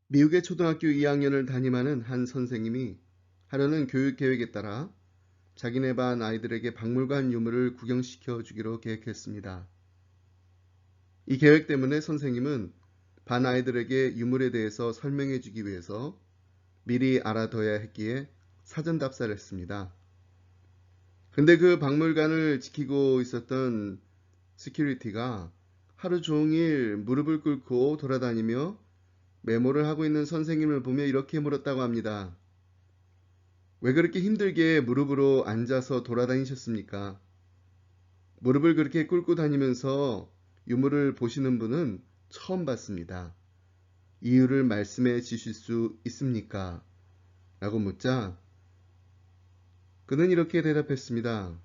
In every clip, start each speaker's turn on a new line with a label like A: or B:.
A: 미국의 초등학교 2학년을 담임하는 한 선생님이 하려는 교육 계획에 따라 자기네 반 아이들에게 박물관 유물을 구경시켜 주기로 계획했습니다. 이 계획 때문에 선생님은 반 아이들에게 유물에 대해서 설명해 주기 위해서 미리 알아둬야 했기에 사전 답사를 했습니다. 근데 그 박물관을 지키고 있었던 시큐리티가 하루 종일 무릎을 꿇고 돌아다니며 메모를 하고 있는 선생님을 보며 이렇게 물었다고 합니다. 왜 그렇게 힘들게 무릎으로 앉아서 돌아다니셨습니까? 무릎을 그렇게 꿇고 다니면서 유물을 보시는 분은 처음 봤습니다. 이유를 말씀해 주실 수 있습니까? 라고 묻자 그는 이렇게 대답했습니다.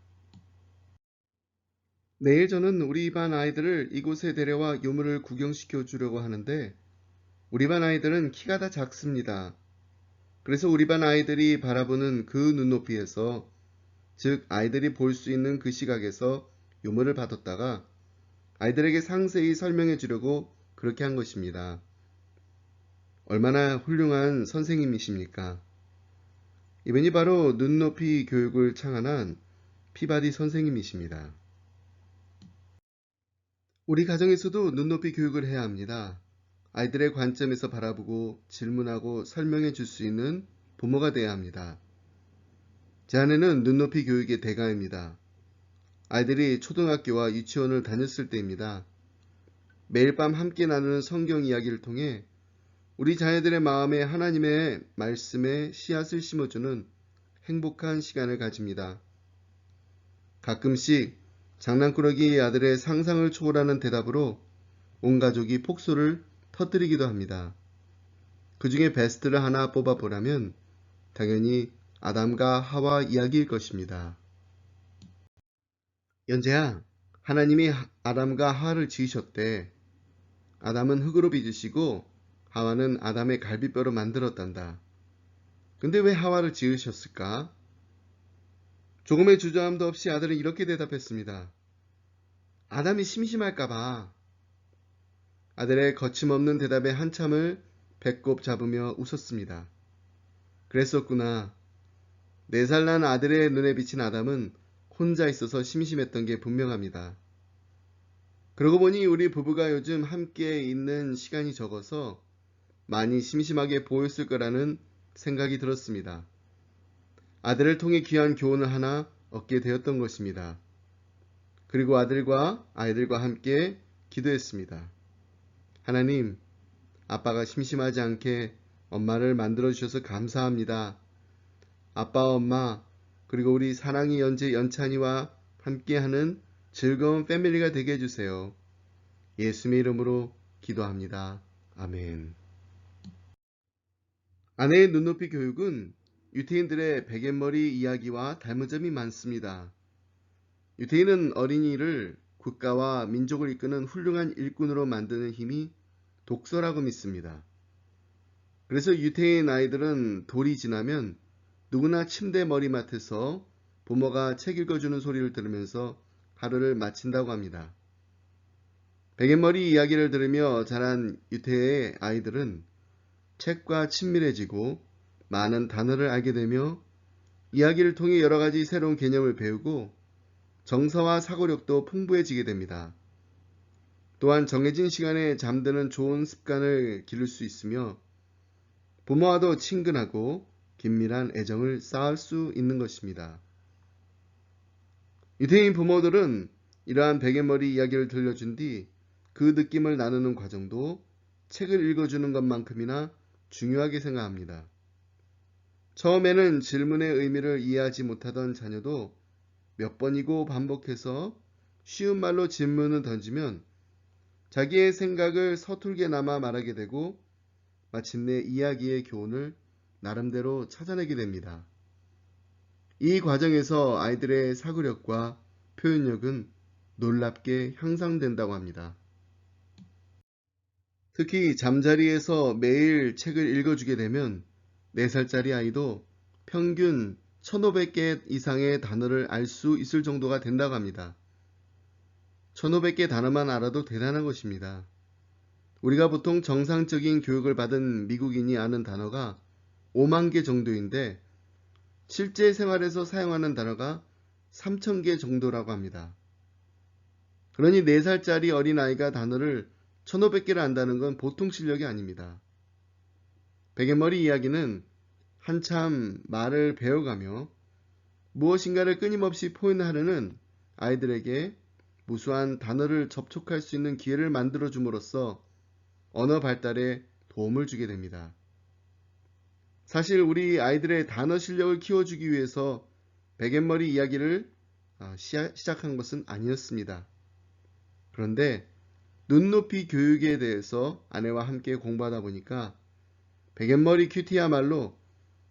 A: 내일 저는 우리 반 아이들을 이곳에 데려와 유물을 구경시켜 주려고 하는데 우리 반 아이들은 키가 다 작습니다. 그래서 우리 반 아이들이 바라보는 그 눈높이에서, 즉 아이들이 볼 수 있는 그 시각에서 유물을 받았다가 아이들에게 상세히 설명해 주려고 그렇게 한 것입니다. 얼마나 훌륭한 선생님이십니까? 이분이 바로 눈높이 교육을 창안한 피바디 선생님이십니다. 우리 가정에서도 눈높이 교육을 해야 합니다. 아이들의 관점에서 바라보고 질문하고 설명해 줄 수 있는 부모가 되어야 합니다. 제 아내는 눈높이 교육의 대가입니다. 아이들이 초등학교와 유치원을 다녔을 때입니다. 매일 밤 함께 나누는 성경 이야기를 통해 우리 자녀들의 마음에 하나님의 말씀에 씨앗을 심어주는 행복한 시간을 가집니다. 가끔씩 장난꾸러기 아들의 상상을 초월하는 대답으로 온 가족이 폭소를 터뜨리기도 합니다. 그 중에 베스트를 하나 뽑아보라면 당연히 아담과 하와 이야기일 것입니다. 연재야, 하나님이 아담과 하와를 지으셨대. 아담은 흙으로 빚으시고 하와는 아담의 갈비뼈로 만들었단다. 근데 왜 하와를 지으셨을까? 조금의 주저함도 없이 아들은 이렇게 대답했습니다. 아담이 심심할까봐. 아들의 거침없는 대답에 한참을 배꼽 잡으며 웃었습니다. 그랬었구나. 4살 난 아들의 눈에 비친 아담은 혼자 있어서 심심했던 게 분명합니다. 그러고 보니 우리 부부가 요즘 함께 있는 시간이 적어서 많이 심심하게 보였을 거라는 생각이 들었습니다. 아들을 통해 귀한 교훈을 하나 얻게 되었던 것입니다. 그리고 아들과 아이들과 함께 기도했습니다. 하나님, 아빠가 심심하지 않게 엄마를 만들어주셔서 감사합니다. 아빠, 엄마, 그리고 우리 사랑이 연재 연찬이와 함께하는 즐거운 패밀리가 되게 해주세요. 예수님의 이름으로 기도합니다. 아멘. 아내의 눈높이 교육은 유태인들의 베갯머리 이야기와 닮은 점이 많습니다. 유태인은 어린이를 국가와 민족을 이끄는 훌륭한 일꾼으로 만드는 힘이 독서라고 믿습니다. 그래서 유태인 아이들은 돌이 지나면 누구나 침대 머리맡에서 부모가 책 읽어주는 소리를 들으면서 하루를 마친다고 합니다. 베갯머리 이야기를 들으며 자란 유태의 아이들은 책과 친밀해지고 많은 단어를 알게 되며 이야기를 통해 여러 가지 새로운 개념을 배우고 정서와 사고력도 풍부해지게 됩니다. 또한 정해진 시간에 잠드는 좋은 습관을 기를 수 있으며 부모와도 친근하고 긴밀한 애정을 쌓을 수 있는 것입니다. 유대인 부모들은 이러한 베갯머리 이야기를 들려준 뒤 그 느낌을 나누는 과정도 책을 읽어주는 것만큼이나 중요하게 생각합니다. 처음에는 질문의 의미를 이해하지 못하던 자녀도 몇 번이고 반복해서 쉬운 말로 질문을 던지면 자기의 생각을 서툴게나마 말하게 되고 마침내 이야기의 교훈을 나름대로 찾아내게 됩니다. 이 과정에서 아이들의 사고력과 표현력은 놀랍게 향상된다고 합니다. 특히 잠자리에서 매일 책을 읽어주게 되면 4살짜리 아이도 평균 1500개 이상의 단어를 알 수 있을 정도가 된다고 합니다. 1500개 단어만 알아도 대단한 것입니다. 우리가 보통 정상적인 교육을 받은 미국인이 아는 단어가 5만 개 정도인데 실제 생활에서 사용하는 단어가 3천 개 정도라고 합니다. 그러니 4살짜리 어린아이가 단어를 1500개를 안다는 건 보통 실력이 아닙니다. 베갯머리 이야기는 한참 말을 배워가며 무엇인가를 끊임없이 표현하려는 아이들에게 무수한 단어를 접촉할 수 있는 기회를 만들어 줌으로써 언어 발달에 도움을 주게 됩니다. 사실 우리 아이들의 단어 실력을 키워주기 위해서 베갯머리 이야기를 시작한 것은 아니었습니다. 그런데 눈높이 교육에 대해서 아내와 함께 공부하다 보니까 베갯머리 큐티야말로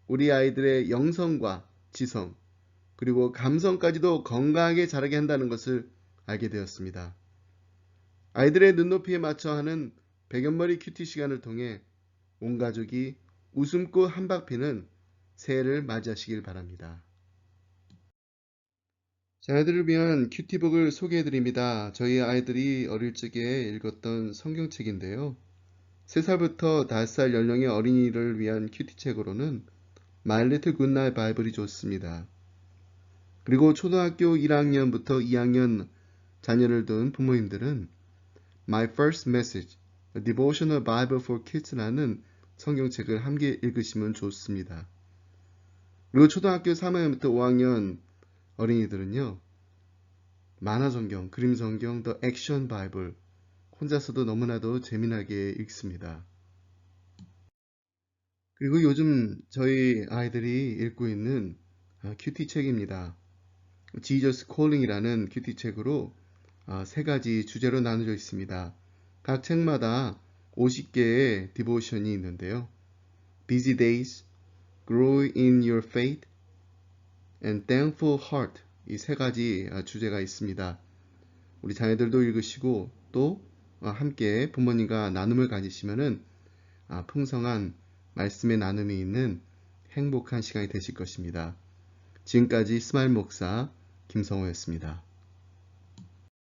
A: 우리 아이들의 영성과 지성 그리고 감성까지도 건강하게 자라게 한다는 것을 알게 되었습니다. 아이들의 눈높이에 맞춰 하는 베갯머리 큐티 시간을 통해 온 가족이 웃음꽃 한 박 피는 새해를 맞이하시길 바랍니다. 자녀들을 위한 큐티북을 소개해드립니다. 저희 아이들이 어릴 적에 읽었던 성경책인데요. 3살부터 5살 연령의 어린이를 위한 큐티책으로는 My Little Good Night Bible이 좋습니다. 그리고 초등학교 1학년부터 2학년 자녀를 둔 부모님들은 My First Message, A Devotional Bible for Kids라는 성경책을 함께 읽으시면 좋습니다. 그리고 초등학교 3학년부터 5학년 어린이들은요. 만화성경, 그림성경, The Action Bible 혼자서도 너무나도 재미나게 읽습니다. 그리고 요즘 저희 아이들이 읽고 있는 큐티 책입니다. Jesus Calling이라는 큐티 책으로 3가지 주제로 나누어져 있습니다. 각 책마다 50개의 디보션이 있는데요. Busy Days, Grow in Your Faith, and Thankful Heart 이 3가지 주제가 있습니다. 우리 자녀들도 읽으시고 또 함께 부모님과 나눔을 가지시면은 풍성한 말씀의 나눔이 있는 행복한 시간이 되실 것입니다. 지금까지 스마일 목사 김성호였습니다.